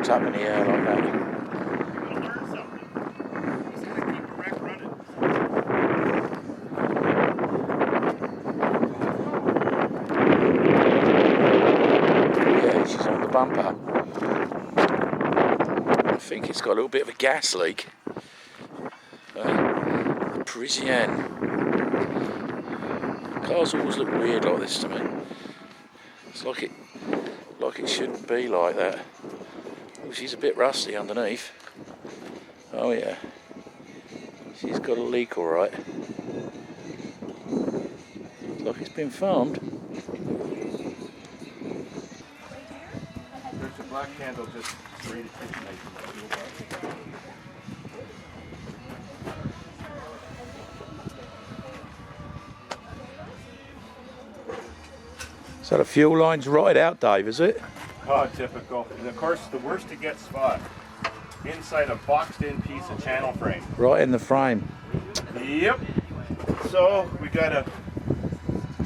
locked up in the air like that. Yeah, she's on the bumper. I think it's got a little bit of a gas leak. The Parisienne. Cars always look weird like this to me. It's like it shouldn't be like that. Oh, she's a bit rusty underneath. Oh yeah. She's got a leak alright. Looks like it's been farmed. There's a black candle just ready to kitchen. So the fuel line's right out, Dave, is it? Oh, typical. And of course, the worst to get spot inside a boxed-in piece of channel frame. Right in the frame. Yep. So we gotta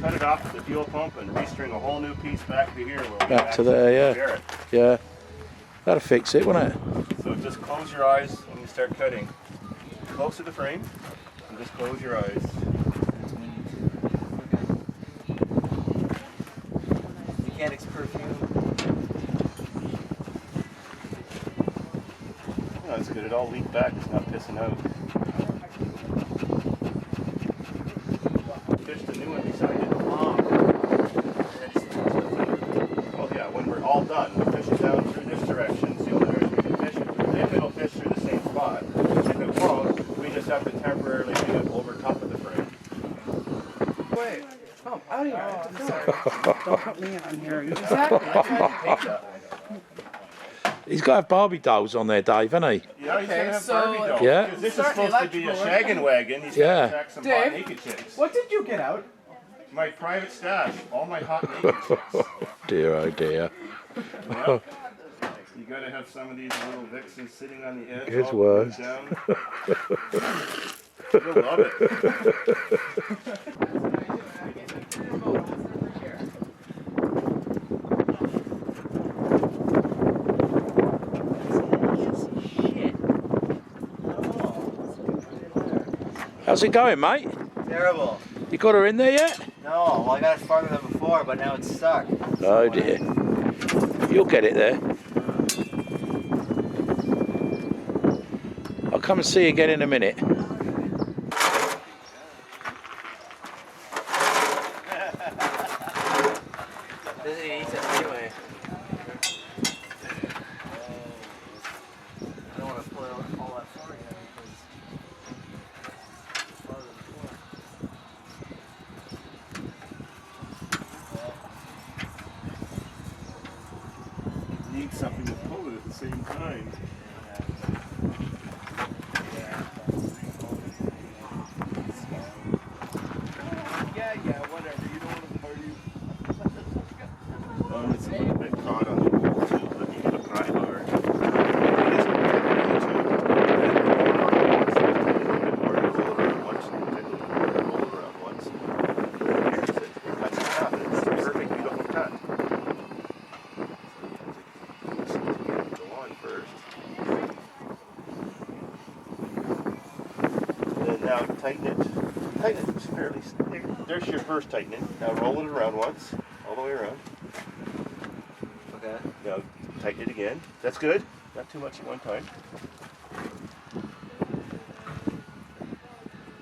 cut it off the fuel pump and restring a whole new piece back to here. Where we Back to there, yeah. Yeah. That'll fix it, won't it? So just close your eyes when you start cutting. Close to the frame, and just close your eyes. Mechanics perfume. Oh, that's good. It all leaked back. It's not pissing out. Fish the new one beside it. Oh yeah, when we're all done, we fish it down through this direction. So the areas we can fish it. If it'll fish through the same spot. If it won't, we just have to temporarily do it over top of the frame. Wait. Oh, out of here. Oh, sorry. Don't put me on here. Exactly. He's got to have Barbie dolls on there, Dave, hasn't he? Yeah, he's gonna have Barbie dolls. Yeah. Because this is supposed to be a shaggin' wagon. He's gonna attack some hot naked chicks. What did you get out? My private stash. All my hot naked chicks. Dear, oh dear. Yeah. You gotta have some of these little vixens sitting on the edge. Good word. Down. You'll love it. How's it going, mate? Terrible. You got her in there yet? No, well I got it farther than before, but now it's stuck. Oh dear. You'll get it there. I'll come and see you again in a minute. Doesn't eat it anyway. I don't want to spoil all that for you because it's farther than before. Need something to pull it at the same time. Yeah, whatever. You don't want to party. It's a little bit caught on the wall too, but you gotta pry hard. That's enough. It's a perfect, beautiful cut. Go on first. And now tighten it. Tighten it fairly. There's your first tightening. Now roll it around once, all the way around. Okay. Now tighten it again. That's good. Not too much at one time.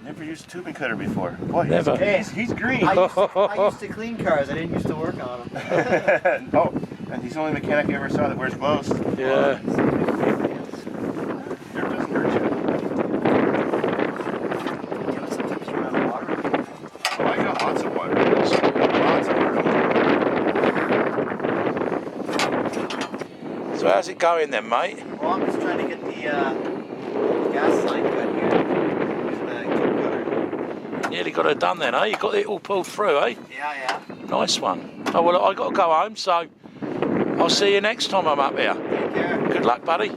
Never used a tubing cutter before. Boy, Never. He's green. I used to clean cars. I didn't used to work on them. Oh, and he's the only mechanic I ever saw that wears gloves. Yeah. It doesn't hurt you. Sometimes you run out of water. Oh, I got lots of water. Lots of water. So how's it going then, mate? Well, I'm just trying to get the gas line cut here. Using the kick cutter. Nearly got it done then, eh? You got it all pulled through, eh? Yeah. Nice one. Oh, well, I got to go home, so I'll see you next time I'm up here. Take care. Good luck, buddy.